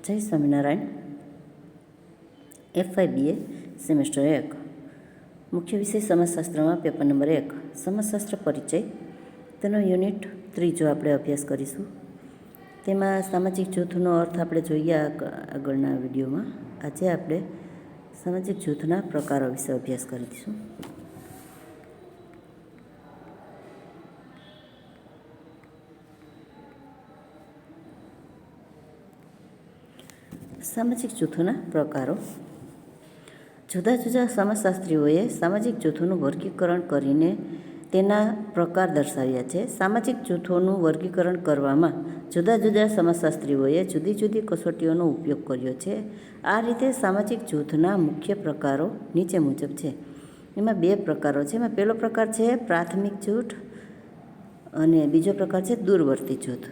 જય Swaminarayan. FIBA semester 1 મુખ્ય વિષય સમાજશાસ્ત્રમાં પેપર નંબર 1 સમાજશાસ્ત્ર પરિચય, તેનો યુનિટ 3 આપણે અભ્યાસ કરીશું. તેમાં સામાજિક જૂથનો અર્થ આપણે જોઈએ આગળના વિડીયોમાં. આજે આપણે સામાજિક જૂથના પ્રકારો વિશે અભ્યાસ કરીશું. સામાજિક જૂથોના પ્રકારો. જુદા જુદા સમાજશાસ્ત્રીઓએ સામાજિક જૂથોનું વર્ગીકરણ કરીને તેના પ્રકાર દર્શાવ્યા છે. સામાજિક જૂથોનું વર્ગીકરણ કરવામાં જુદા જુદા સમાજશાસ્ત્રીઓએ જુદી જુદી કસોટીઓનો ઉપયોગ કર્યો છે. આ રીતે સામાજિક જૂથના મુખ્ય પ્રકારો નીચે મુજબ છે. એમાં 2 પ્રકારો છે. એમાં પહેલો પ્રકાર છે પ્રાથમિક જૂથ અને બીજો પ્રકાર છે દૂરવર્તી જૂથ.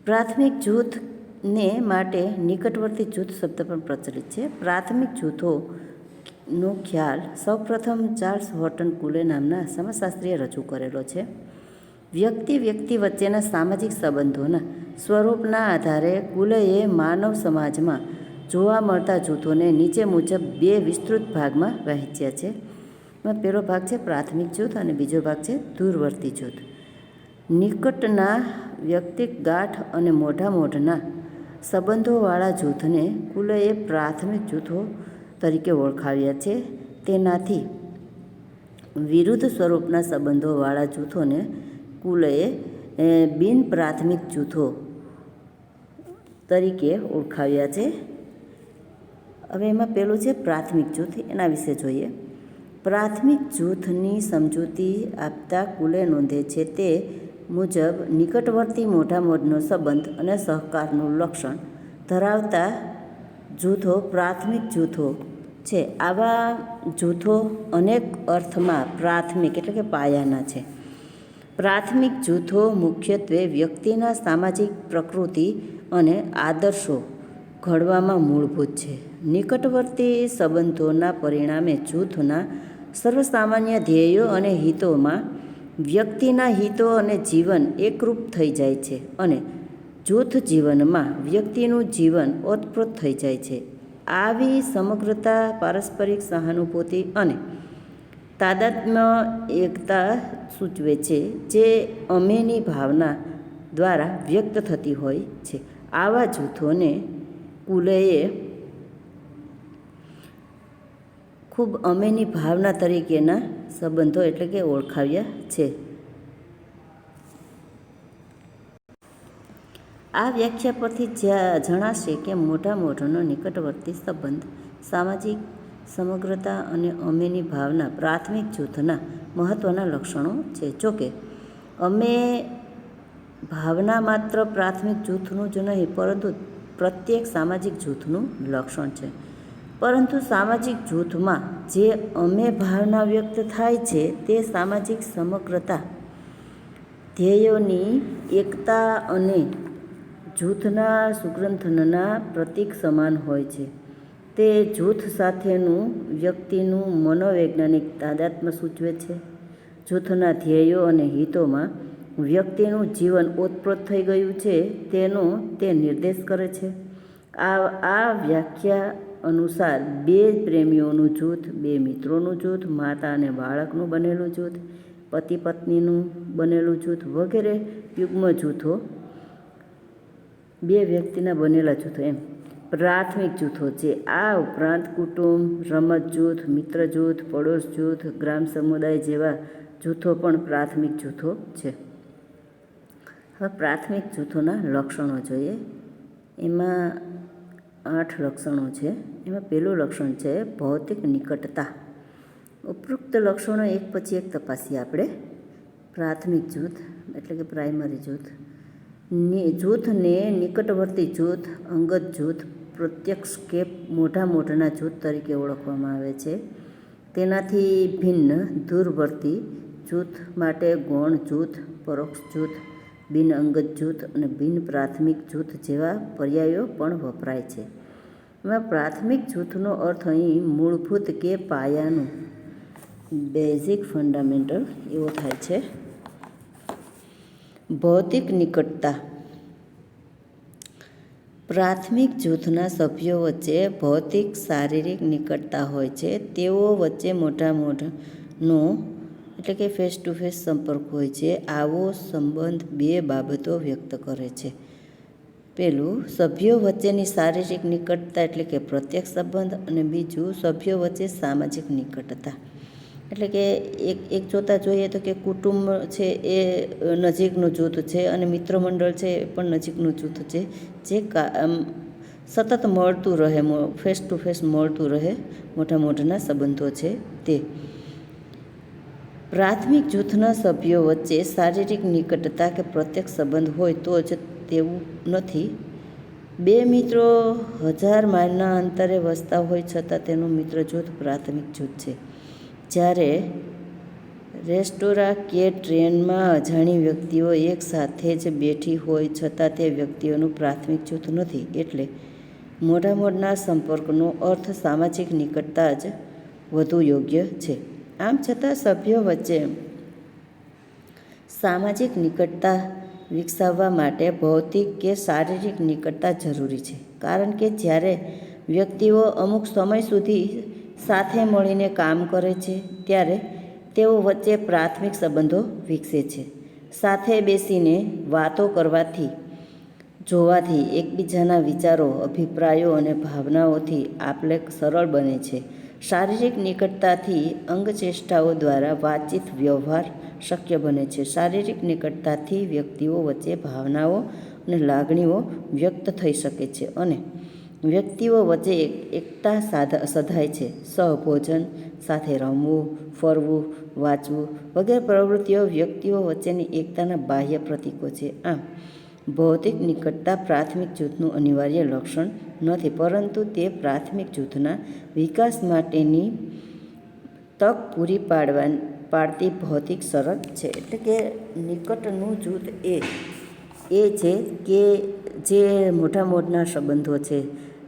પ્રાથમિક જૂથને માટે નિકટવર્તી જૂથ શબ્દ પણ પ્રચલિત છે. પ્રાથમિક જૂથોનો ખ્યાલ સૌપ્રથમ ચાર્લ્સ હોર્ટન કુલે નામના સમાજશાસ્ત્રીએ રજૂ કરેલો છે. વ્યક્તિ વચ્ચેના સામાજિક સંબંધોના સ્વરૂપના આધારે કુલેએ માનવ સમાજમાં જોવા મળતા જૂથોને નીચે મુજબ 2 વિસ્તૃત ભાગમાં વહેંચ્યા છે. એમાં પહેલો ભાગ છે પ્રાથમિક જૂથ અને બીજો ભાગ છે દૂરવર્તી જૂથ. નિકટના વ્યક્તિક ગાંઠ અને મોઢાના સંબંધોવાળા જૂથને કુલેએ પ્રાથમિક જૂથો તરીકે ઓળખાવ્યા છે. તેનાથી વિરુદ્ધ સ્વરૂપના સંબંધોવાળા જૂથોને કુલેએ બિન પ્રાથમિક જૂથો તરીકે ઓળખાવ્યા છે. હવે એમાં પહેલું છે પ્રાથમિક જૂથ, એના વિશે જોઈએ. પ્રાથમિક જૂથની સમજૂતી આપતા કુલે નોંધે છે તે મુજબ નિકટવર્તી મોઢાનો સંબંધ અને સહકારનું લક્ષણ ધરાવતા જૂથો પ્રાથમિક જૂથો છે. આવા જૂથો અનેક અર્થમાં પ્રાથમિક એટલે કે પાયાના છે. પ્રાથમિક જૂથો મુખ્યત્વે વ્યક્તિના સામાજિક પ્રકૃતિ અને આદર્શો ઘડવામાં મૂળભૂત છે. નિકટવર્તી સંબંધોના પરિણામે જૂથના સર્વસામાન્ય ધ્યેયો અને હિતોમાં વ્યક્તિના હિતો અને જીવન એકરૂપ થઈ જાય છે અને જૂથ જીવનમાં વ્યક્તિનું જીવન ઓતપ્રોત થઈ જાય છે. આવી સમગ્રતા પારસ્પરિક સહાનુભૂતિ અને તાદાત્મ્ય એકતા સૂચવે છે, જે અમેની ભાવના દ્વારા વ્યક્ત થતી હોય છે. આવા જૂથોને કુલેએ ખૂબ અમેની ભાવના તરીકેના સંબંધો એટલે કે ઓળખાવ્યા છે. આ વ્યાખ્યા પરથી જણાશે કે મોઢાનો નિકટવર્તી સંબંધ, સામાજિક સમગ્રતા અને અમેની ભાવના પ્રાથમિક જૂથના મહત્ત્વના લક્ષણો છે. જોકે અમે ભાવના માત્ર પ્રાથમિક જૂથનું જ નહીં પરંતુ પ્રત્યેક સામાજિક જૂથનું લક્ષણ છે. પરંતુ સામાજિક જૂથમાં જે અમે ભાવના વ્યક્ત થાય છે તે સામાજિક સમગ્રતા, ધ્યેયોની એકતા અને જૂથના સુગ્રંથનના પ્રતીક સમાન હોય છે. તે જૂથ સાથેનું વ્યક્તિનું મનોવૈજ્ઞાનિક તાદાત્મ્ય સૂચવે છે. જૂથના ધ્યેયો અને હિતોમાં વ્યક્તિનું જીવન ઓતપ્રોત થઈ ગયું છે તેનો તે નિર્દેશ કરે છે. આ વ્યાખ્યા અનુસાર 2 પ્રેમીઓનું જૂથ, 2 મિત્રોનું જૂથ, માતા અને બાળકનું બનેલું જૂથ, પતિ પત્નીનું બનેલું જૂથ વગેરે યુગ્મ જૂથો, 2 વ્યક્તિના બનેલા જૂથો એમ પ્રાથમિક જૂથો છે. આ ઉપરાંત કુટુંબ, રમત જૂથ, મિત્ર જૂથ, પડોશ જૂથ, ગ્રામ સમુદાય જેવા જૂથો પણ પ્રાથમિક જૂથો છે. હવે પ્રાથમિક જૂથોના લક્ષણો જોઈએ. એમાં 8 લક્ષણો છે. એમાં પહેલું લક્ષણ છે ભૌતિક નિકટતા. ઉપરોક્ત લક્ષણો એક પછી એક તપાસીએ આપણે. પ્રાથમિક જૂથ એટલે કે પ્રાઇમરી જૂથ. જૂથને નિકટવર્તી જૂથ, અંગત જૂથ, પ્રત્યક્ષ કે મોઢાના જૂથ તરીકે ઓળખવામાં આવે છે. તેનાથી ભિન્ન દૂરવર્તી જૂથ માટે ગૌણ જૂથ, પરોક્ષ જૂથ, બિન અંગત જૂથ અને બિન પ્રાથમિક જૂથ જેવા પર્યાયો પણ વપરાય છે. એમાં પ્રાથમિક જૂથનો અર્થ અહીં મૂળભૂત કે પાયાનું, બેઝિક, ફંડામેન્ટલ એવો થાય છે. ભૌતિક નિકટતા પ્રાથમિક જૂથના સભ્યો વચ્ચે ભૌતિક શારીરિક નિકટતા હોય છે. તેઓ વચ્ચે મોટાનો એટલે કે ફેસ ટુ ફેસ સંપર્ક હોય છે. આવો સંબંધ બે બાબતો વ્યક્ત કરે છે. પહેલું, સભ્યો વચ્ચેની શારીરિક નિકટતા એટલે કે પ્રત્યક્ષ સંબંધ, અને બીજું સભ્યો વચ્ચે સામાજિક નિકટતા એટલે કે એક જોતા જોઈએ તો કે કુટુંબ છે એ નજીકનું જૂથ છે અને મિત્ર મંડળ છે એ પણ નજીકનું જૂથ છે, જે સતત મળતું રહે, ફેસ ટુ ફેસ મળતું રહે, મોટાના સંબંધો છે તે. પ્રાથમિક જૂથના સભ્યો વચ્ચે શારીરિક નિકટતા કે પ્રત્યક્ષ સંબંધ હોય તો જ તેવું નથી. બે મિત્રો 1000 માઇલના અંતરે વસતા હોય છતાં તેનું મિત્ર જૂથ પ્રાથમિક જૂથ છે. જ્યારે રેસ્ટોરાં કે ટ્રેનમાં અજાણી વ્યક્તિઓ એક સાથે જ બેઠી હોય છતાં તે વ્યક્તિઓનું પ્રાથમિક જૂથ નથી. એટલે મોટાના સંપર્કનો અર્થ સામાજિક નિકટતા જ વધુ યોગ્ય છે. આમ છતાં સભ્યો વચ્ચે સામાજિક નિકટતા વિકસાવવા માટે ભૌતિક કે શારીરિક નિકટતા જરૂરી છે. કારણ કે જ્યારે વ્યક્તિઓ અમુક સમય સુધી સાથે મળીને કામ કરે છે ત્યારે તેઓ વચ્ચે પ્રાથમિક સંબંધો વિકસે છે. સાથે બેસીને વાતો કરવાથી, જોવાથી, એકબીજાના વિચારો, અભિપ્રાયો અને ભાવનાઓથી આપલે સરળ બને છે. શારીરિક નિકટતાથી અંગચેષ્ટાઓ દ્વારા વાતચીત, વ્યવહાર શક્ય બને છે. શારીરિક નિકટતાથી વ્યક્તિઓ વચ્ચે ભાવનાઓ અને લાગણીઓ વ્યક્ત થઈ શકે છે અને વ્યક્તિઓ વચ્ચે એકતા સધાય છે. સહભોજન, સાથે રમવું, ફરવું, વાંચવું વગેરે પ્રવૃત્તિઓ વ્યક્તિઓ વચ્ચેની એકતાના બાહ્ય પ્રતીકો છે. આમ ભૌતિક નિકટતા પ્રાથમિક જૂથનું અનિવાર્ય લક્ષણ નથી, પરંતુ તે પ્રાથમિક જૂથના વિકાસ માટેની તક પૂરી પાડતી ભૌતિક શરત છે. એટલે કે નિકટનું જૂથ એ છે કે જે મોટા સંબંધો છે,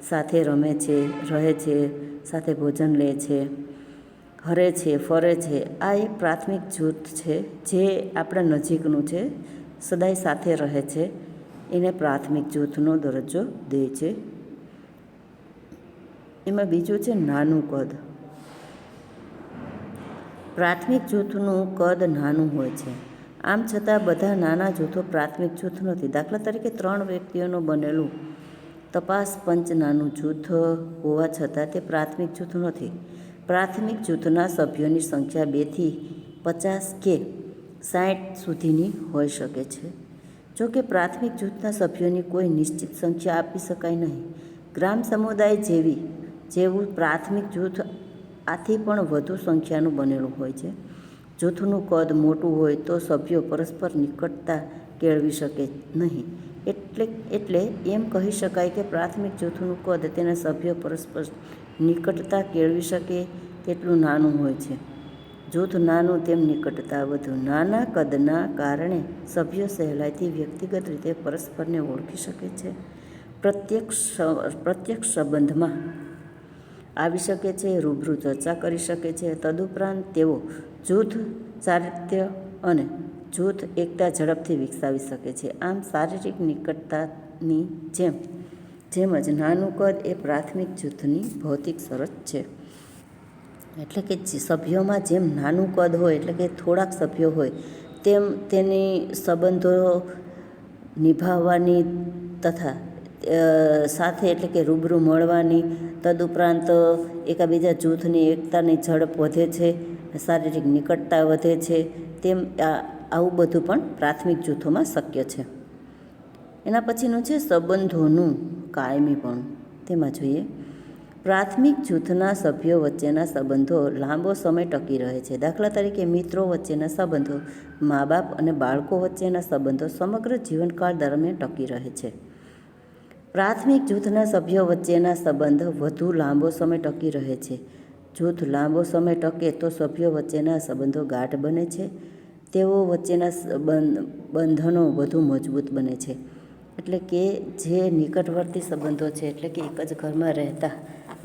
સાથે રમે છે, રહે છે, સાથે ભોજન લે છે, હરે છે, ફરે છે. આ એક પ્રાથમિક જૂથ છે જે આપણા નજીકનું છે, સદાય સાથે રહે છે, એને પ્રાથમિક જૂથનો દરજ્જો દે છે. એમાં બીજું છે નાનું કદ. પ્રાથમિક જૂથનું કદ નાનું હોય છે. આમ છતાં બધા નાના જૂથો પ્રાથમિક જૂથ નથી. દાખલા તરીકે 3 વ્યક્તિઓનું બનેલું તપાસ પંચ નાનું જૂથ હોવા છતાં તે પ્રાથમિક જૂથ નથી. પ્રાથમિક જૂથના સભ્યોની સંખ્યા 2 થી 50 કે 60 સુધીની હોઈ શકે છે. જો કે પ્રાથમિક જૂથના સભ્યોની કોઈ નિશ્ચિત સંખ્યા આપી શકાય નહીં. ગ્રામ સમુદાય જેવું પ્રાથમિક જૂથ આથી પણ વધુ સંખ્યાનું બનેલું હોય છે. જૂથનું કદ મોટું હોય તો સભ્યો પરસ્પર નિકટતા કેળવી શકે નહીં. એટલે એમ કહી શકાય કે પ્રાથમિક જૂથનું કદ તેના સભ્યો પરસ્પર નિકટતા કેળવી શકે તેટલું નાનું હોય છે. જૂથ નાનું તેમ નિકટતા વધુ. નાના કદના કારણે સભ્યો સહેલાઈથી વ્યક્તિગત રીતે પરસ્પરને ઓળખી શકે છે, પ્રત્યક્ષ સંબંધમાં આવી શકે છે, રૂબરૂ ચર્ચા કરી શકે છે. તદુપરાંત તેઓ જૂથ ચારિત્ર્ય અને જૂથ એકતા ઝડપથી વિકસાવી શકે છે. આમ શારીરિક નિકટતાની જેમ જ નાનું કદ એ પ્રાથમિક જૂથની ભૌતિક શરત છે. એટલે કે સભ્યોમાં જેમ નાનું કદ હોય, એટલે કે થોડાક સભ્યો હોય, તેમ તેની સંબંધો નિભાવવાની તથા સાથે એટલે કે રૂબરૂ મળવાની, તદુપરાંત એકાબીજા જૂથની એકતાની ઝડપ વધે છે, શારીરિક નિકટતા વધે છે. તેમ આવું બધું પણ પ્રાથમિક જૂથોમાં શક્ય છે. એના પછીનું છે સંબંધોનું કાયમીપણું. તેમાં જોઈએ પ્રાથમિક જૂથના સભ્યો વચ્ચેના સંબંધો લાંબો સમય ટકી રહે છે. દાખલા તરીકે મિત્રો વચ્ચેના સંબંધો, મા બાપ અને બાળકો વચ્ચેના સંબંધો સમગ્ર જીવનકાળ દરમિયાન ટકી રહે છે. પ્રાથમિક જૂથના સભ્યો વચ્ચેના સંબંધ વધુ લાંબો સમય ટકી રહે છે. જૂથ લાંબો સમય ટકે તો સભ્યો વચ્ચેના સંબંધો ગાઢ બને છે. તેઓ વચ્ચેના બંધનો વધુ મજબૂત બને છે. એટલે કે જે નિકટવર્તી સંબંધો છે, એટલે કે એક જ ઘરમાં રહેતા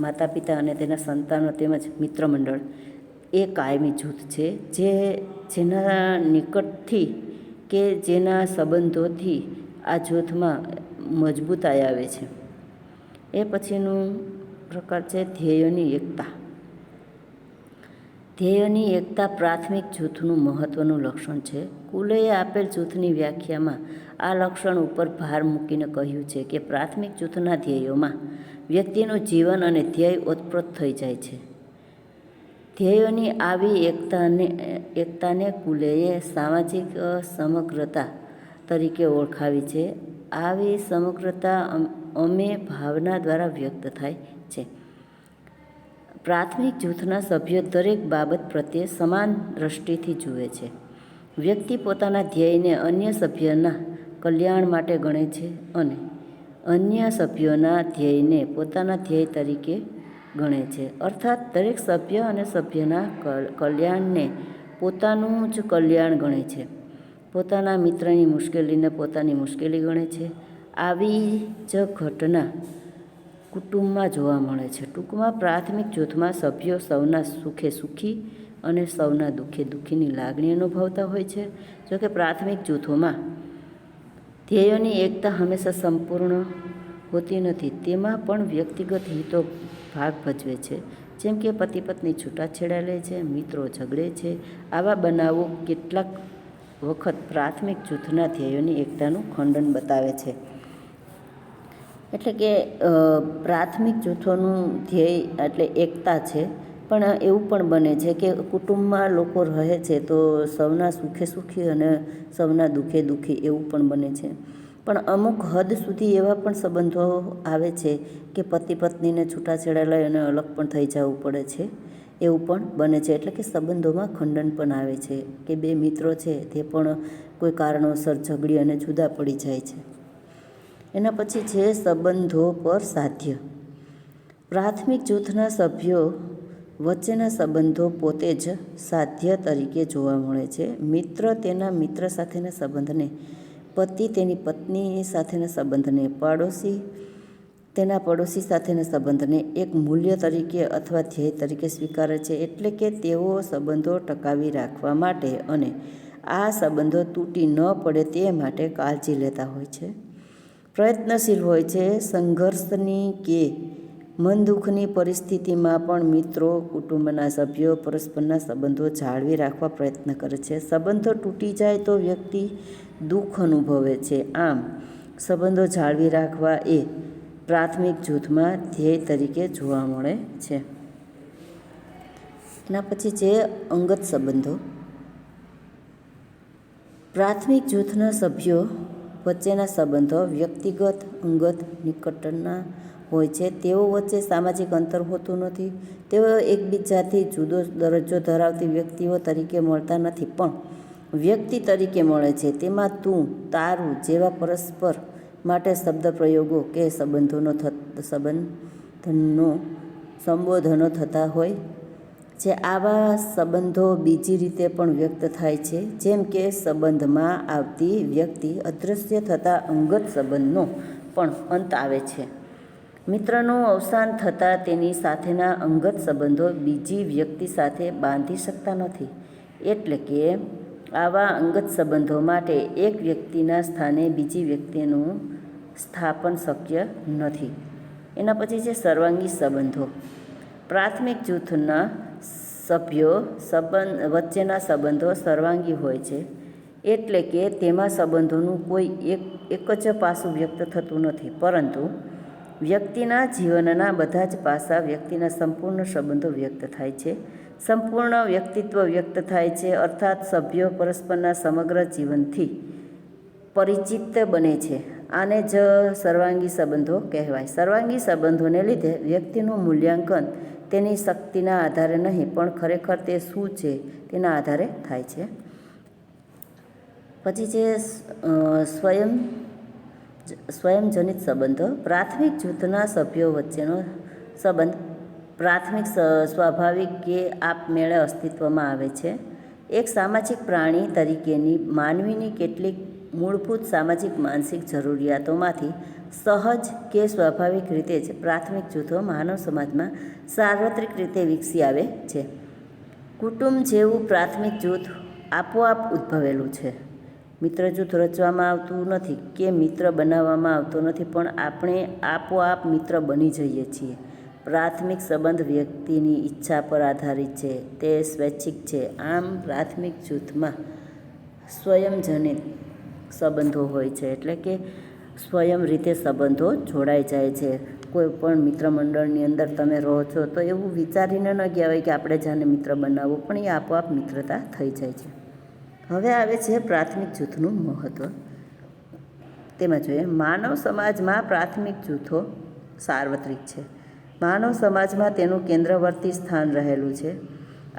માતા પિતા અને તેના સંતાનો તેમજ મિત્ર મંડળ, એ કાયમી જૂથ છે. જેના નિકટથી કે જેના સંબંધોથી આ જૂથમાં મજબૂતાઈ આવે છે. એ પછીનું પ્રકાર છે ધ્યેયોની એકતા. ધ્યેયોની એકતા પ્રાથમિક જૂથનું મહત્ત્વનું લક્ષણ છે. કુલેએ આપેલ જૂથની વ્યાખ્યામાં આ લક્ષણ ઉપર ભાર મૂકીને કહ્યું છે કે પ્રાથમિક જૂથના ધ્યેયોમાં વ્યક્તિનું જીવન અને ધ્યેય ઓતપ્રોત થઈ જાય છે. ધ્યેયોની આવી એકતાને કુલેએ સામાજિક સમગ્રતા તરીકે ઓળખાવી છે. આવી સમગ્રતા અમે ભાવના દ્વારા વ્યક્ત થાય છે. પ્રાથમિક જૂથના સભ્યો દરેક બાબત પ્રત્યે સમાન દ્રષ્ટિથી જુએ છે. વ્યક્તિ પોતાના ધ્યેયને અન્ય સભ્યના કલ્યાણ માટે ગણે છે અને અન્ય સભ્યોના ધ્યેયને પોતાના ધ્યેય તરીકે ગણે છે. અર્થાત દરેક સભ્ય અને સભ્યના કલ્યાણને પોતાનું જ કલ્યાણ ગણે છે. પોતાના મિત્રની મુશ્કેલીને પોતાની મુશ્કેલી ગણે છે. આવી જ ઘટના કુટુંબમાં જોવા મળે છે. ટૂંકમાં પ્રાથમિક જૂથમાં સભ્યો સૌના સુખે સુખી અને સૌના દુઃખે દુઃખીની લાગણી અનુભવતા હોય છે. જોકે પ્રાથમિક જૂથોમાં ધ્યેયોની એકતા હંમેશા સંપૂર્ણ હોતી નથી. તેમાં પણ વ્યક્તિગત હિતો ભાગ ભજવે છે. જેમ કે પતિ પત્ની છૂટાછેડા લે છે, મિત્રો ઝઘડે છે. આવા બનાવો કેટલાક વખત પ્રાથમિક જૂથના ધ્યેયોની એકતાનું ખંડન બતાવે છે. એટલે કે પ્રાથમિક જૂથોનું ધ્યેય એટલે એકતા છે. પણ એવું પણ બને છે કે કુટુંબમાં લોકો રહે છે તો સૌના સુખે સુખી અને સૌના દુઃખે દુઃખી એવું પણ બને છે. પણ અમુક હદ સુધી એવા પણ સંબંધો આવે છે કે પતિ પત્નીને છૂટાછેડા લઈ અને અલગ પણ થઈ જવું પડે છે. એવું પણ બને છે. એટલે કે સંબંધોમાં ખંડન પણ આવે છે કે બે મિત્રો છે તે પણ કોઈ કારણોસર ઝઘડી અને જુદા પડી જાય છે. એના પછી છે સંબંધો પર સાધ્ય. પ્રાથમિક જૂથના સભ્યો વચ્ચેના સંબંધો પોતે જ સાધ્ય તરીકે જોવા મળે છે. મિત્ર તેના મિત્ર સાથેના સંબંધને, પતિ તેની પત્ની સાથેના સંબંધને, પાડોશી તેના પડોશી સાથેના સંબંધને એક મૂલ્ય તરીકે અથવા ધ્યેય તરીકે સ્વીકારે છે. એટલે કે તેઓ સંબંધો ટકાવી રાખવા માટે અને આ સંબંધો તૂટી ન પડે તે માટે કાળજી લેતા હોય છે, પ્રયત્નશીલ હોય છે. સંઘર્ષની કે મન દુઃખની પરિસ્થિતિમાં પણ મિત્રો, કુટુંબના સભ્યો પરસ્પરના સંબંધો જાળવી રાખવા પ્રયત્ન કરે છે. સંબંધો તૂટી જાય તો વ્યક્તિ દુઃખ અનુભવે છે. આમ સંબંધો જાળવી રાખવા એ પ્રાથમિક જૂથમાં ધ્યેય તરીકે જોવા મળે છે. એના પછી છે અંગત સંબંધો. પ્રાથમિક જૂથના સભ્યો વચ્ચેના સંબંધો વ્યક્તિગત, અંગત, નિકટના હોય છે. તેઓ વચ્ચે સામાજિક અંતર હોતું નથી. તેઓ એકબીજાથી જુદો દરજ્જો ધરાવતી વ્યક્તિઓ તરીકે મળતા નથી, પણ વ્યક્તિ તરીકે મળે છે. તેમાં તું, તારું જેવા પરસ્પર માટે શબ્દ પ્રયોગો કે સંબોધનો થતા હોય છે. આવા સંબંધો બીજી રીતે પણ વ્યક્ત થાય છે. જેમ કે સંબંધમાં આવતી વ્યક્તિ અદૃશ્ય થતાં અંગત સંબંધનો પણ અંત આવે છે. મિત્રનું અવસાન થતાં તેની સાથેના અંગત સંબંધો બીજી વ્યક્તિ સાથે બાંધી શકતા નથી. એટલે કે આવા અંગત સંબંધો માટે એક વ્યક્તિના સ્થાને બીજી વ્યક્તિનું સ્થાપન શક્ય નથી. એના પછી છે સર્વાંગી સંબંધો. પ્રાથમિક જૂથના સભ્યો વચ્ચેના સંબંધો સર્વાંગી હોય છે. એટલે કે તેમાં સંબંધોનું કોઈ એક જ પાસું વ્યક્ત થતું નથી, પરંતુ વ્યક્તિના જીવનના બધા જ પાસા, વ્યક્તિના સંપૂર્ણ સંબંધો વ્યક્ત થાય છે. સંપૂર્ણ વ્યક્તિત્વ વ્યક્ત થાય છે. અર્થાત સભ્યો પરસ્પરના સમગ્ર જીવનથી પરિચિત બને છે. આને જ સર્વાંગી સંબંધો કહેવાય. સર્વાંગી સંબંધોને લીધે વ્યક્તિનું મૂલ્યાંકન તેની શક્તિના આધારે નહીં, પણ ખરેખર તે શું છે તેના આધારે થાય છે. પછી છે સ્વયંજનિત સંબંધો. પ્રાથમિક જૂથના સભ્યો વચ્ચેનો સંબંધ પ્રાથમિક, સ્વાભાવિક કે આપમેળે અસ્તિત્વમાં આવે છે. એક સામાજિક પ્રાણી તરીકેની માનવીની કેટલીક મૂળભૂત સામાજિક માનસિક જરૂરિયાતોમાંથી સહજ કે સ્વાભાવિક રીતે જ પ્રાથમિક જૂથો માનવ સમાજમાં સાર્વત્રિક રીતે વિકસી આવે છે. કુટુંબ જેવું પ્રાથમિક જૂથ આપોઆપ ઉદ્ભવેલું છે. મિત્ર જૂથ રચવામાં આવતું નથી કે મિત્ર બનાવવામાં આવતો નથી, પણ આપણે આપોઆપ મિત્ર બની જઈએ છીએ. પ્રાથમિક સંબંધ વ્યક્તિની ઈચ્છા પર આધારિત છે, તે સ્વૈચ્છિક છે. આમ પ્રાથમિક જૂથમાં સ્વયંજનિત સંબંધો હોય છે, એટલે કે સ્વયં રીતે સંબંધો જોડાઈ જાય છે. કોઈ પણ મિત્ર મંડળની અંદર તમે રહો છો તો એવું વિચારીને ન ગયા હોય કે આપણે જાને મિત્ર બનાવવું, પણ એ આપોઆપ મિત્રતા થઈ જાય છે. હવે આવે છે પ્રાથમિક જૂથનું મહત્ત્વ. તેમાં જોઈએ, માનવ સમાજમાં પ્રાથમિક જૂથો સાર્વત્રિક છે. માનવ સમાજમાં તેનું કેન્દ્રવર્તી સ્થાન રહેલું છે.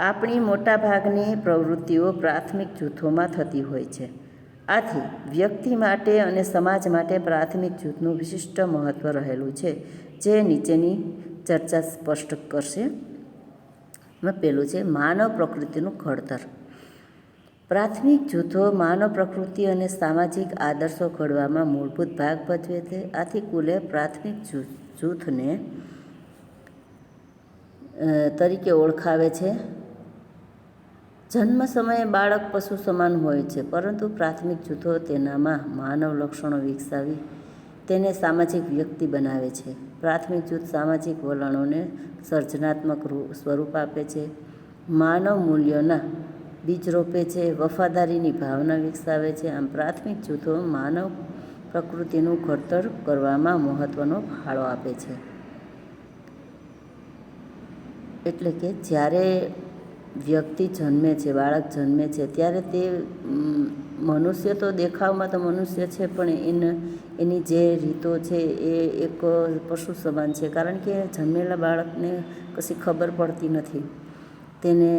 આપણી મોટાભાગની પ્રવૃત્તિઓ પ્રાથમિક જૂથોમાં થતી હોય છે. આથી વ્યક્તિ માટે અને સમાજ માટે પ્રાથમિક જૂથનું વિશિષ્ટ મહત્ત્વ રહેલું છે, જે નીચેની ચર્ચા સ્પષ્ટ કરશે. પહેલું છે માનવ પ્રકૃતિનું ઘડતર. પ્રાથમિક જૂથો માનવ પ્રકૃતિ અને સામાજિક આદર્શો ઘડવામાં મૂળભૂત ભાગ ભજવે છે. આથી કુલે પ્રાથમિક જૂથને તરીકે ઓળખાવે છે. જન્મ સમયે બાળક પશુ સમાન હોય છે, પરંતુ પ્રાથમિક જૂથો તેનામાં માનવ લક્ષણો વિકસાવી તેને સામાજિક વ્યક્તિ બનાવે છે. પ્રાથમિક જૂથ સામાજિક વલણોને સર્જનાત્મક સ્વરૂપ આપે છે, માનવ મૂલ્યોના બીજ રોપે છે, વફાદારીની ભાવના વિકસાવે છે. આમ પ્રાથમિક જૂથો માનવ પ્રકૃતિનું ઘડતર કરવામાં મહત્ત્વનો ફાળો આપે છે. એટલે કે જ્યારે વ્યક્તિ જન્મે છે, બાળક જન્મે છે, ત્યારે તે મનુષ્ય તો દેખાવમાં તો મનુષ્ય છે, પણ એની જે રીતો છે એ એક પશુ સમાન છે, કારણ કે જન્મેલા બાળકને કશી ખબર પડતી નથી. તેને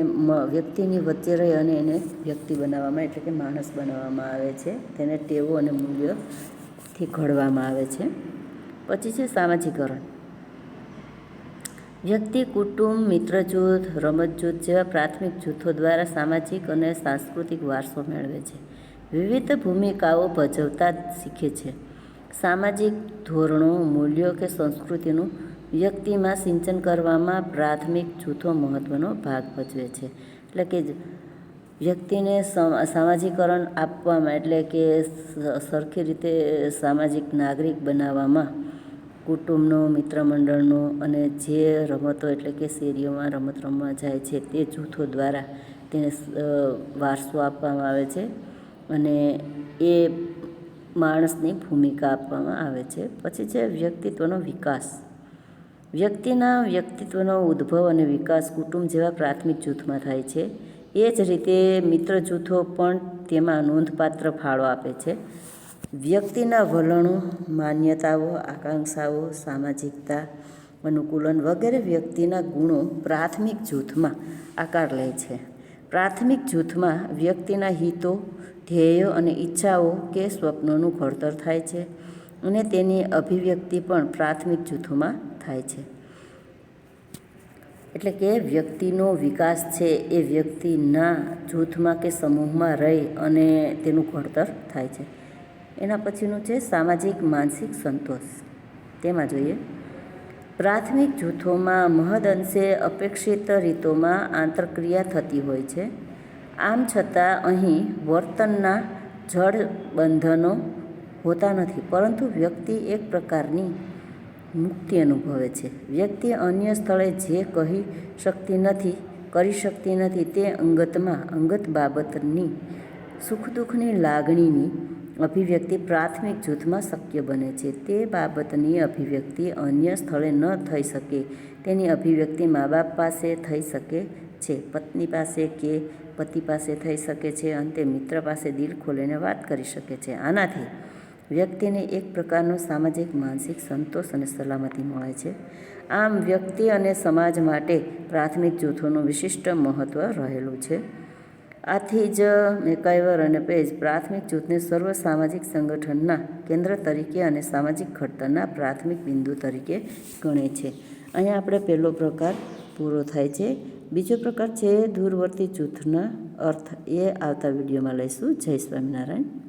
વ્યક્તિની વચ્ચે રહી અને એને વ્યક્તિ બનાવવામાં, એટલે કે માણસ બનાવવામાં આવે છે. તેને ટેવો અને મૂલ્યોથી ઘડવામાં આવે છે. પછી છે સામાજિકરણ. વ્યક્તિ, કુટુંબ, મિત્ર જૂથ, રમત જૂથ જેવા પ્રાથમિક જૂથો દ્વારા સામાજિક અને સાંસ્કૃતિક વારસો મેળવે છે. વિવિધ ભૂમિકાઓ ભજવતા શીખે છે. સામાજિક ધોરણો, મૂલ્યો કે સંસ્કૃતિનું વ્યક્તિમાં સિંચન કરવામાં પ્રાથમિક જૂથો મહત્ત્વનો ભાગ ભજવે છે. એટલે કે વ્યક્તિને સામાજિકરણ આપવામાં, એટલે કે સરખી રીતે સામાજિક નાગરિક બનાવવામાં કુટુંબનો, મિત્ર મંડળનો અને જે રમતો, એટલે કે શેરીઓમાં રમત રમવા જાય છે તે જૂથો દ્વારા તેને વારસો આપવામાં આવે છે અને એ માણસની ભૂમિકા આપવામાં આવે છે. પછી છે વ્યક્તિત્વનો વિકાસ. વ્યક્તિના વ્યક્તિત્વનો ઉદ્ભવ અને વિકાસ કુટુંબ જેવા પ્રાથમિક જૂથમાં થાય છે. એ જ રીતે મિત્ર જૂથો પણ તેમાં નોંધપાત્ર ફાળો આપે છે. વ્યક્તિના વલણો, માન્યતાઓ, આકાંક્ષાઓ, સામાજિકતા, અનુકૂલન વગેરે વ્યક્તિના ગુણો પ્રાથમિક જૂથમાં આકાર લે છે. પ્રાથમિક જૂથમાં વ્યક્તિના હિતો, ધ્યેયો અને ઈચ્છાઓ કે સ્વપ્નોનું ઘડતર થાય છે અને તેની અભિવ્યક્તિ પણ પ્રાથમિક જૂથોમાં થાય છે. એટલે કે વ્યક્તિનો વિકાસ છે એ વ્યક્તિના જૂથમાં કે સમૂહમાં રહી અને તેનું ઘડતર થાય છે. એના પછીનું છે સામાજિક માનસિક સંતોષ. તેમાં જોઈએ, પ્રાથમિક જૂથોમાં મહદઅંશે અપેક્ષિત રીતોમાં આંતરક્રિયા થતી હોય છે. આમ છતાં અહીં વર્તનના જડ બંધનો હોતા નથી, પરંતુ વ્યક્તિ એક પ્રકારની મુક્તિ અનુભવે છે. વ્યક્તિ અન્ય સ્થળે જે કરી શકતી નથી તે અંગત બાબતની સુખ દુઃખની લાગણીની અભિવ્યક્તિ પ્રાથમિક જૂથમાં શક્ય બને છે. તે બાબતની અભિવ્યક્તિ અન્ય સ્થળે ન થઈ શકે તેની અભિવ્યક્તિ મા બાપ પાસે થઈ શકે છે, પત્ની પાસે કે પતિ પાસે થઈ શકે છે, અંતે મિત્ર પાસે દિલ ખોલીને વાત કરી શકે છે. આનાથી વ્યક્તિને એક પ્રકારનો સામાજિક માનસિક સંતોષ અને સલામતી મળે છે. આમ વ્યક્તિ અને સમાજ માટે પ્રાથમિક જૂથોનું વિશિષ્ટ મહત્ત્વ રહેલું છે. આથી જ મેકાઇવર અને પેજ પ્રાથમિક જૂથને સર્વ સામાજિક સંગઠનના કેન્દ્ર તરીકે અને સામાજિક ઘડતરના પ્રાથમિક બિંદુ તરીકે ગણે છે. અહીંયા આપણે પહેલો પ્રકાર પૂરો થાય છે. બીજો પ્રકાર છે દૂરવર્તી જૂથના અર્થ. એ આવતા વિડીયોમાં લઈશું. જય સ્વામિનારાયણ.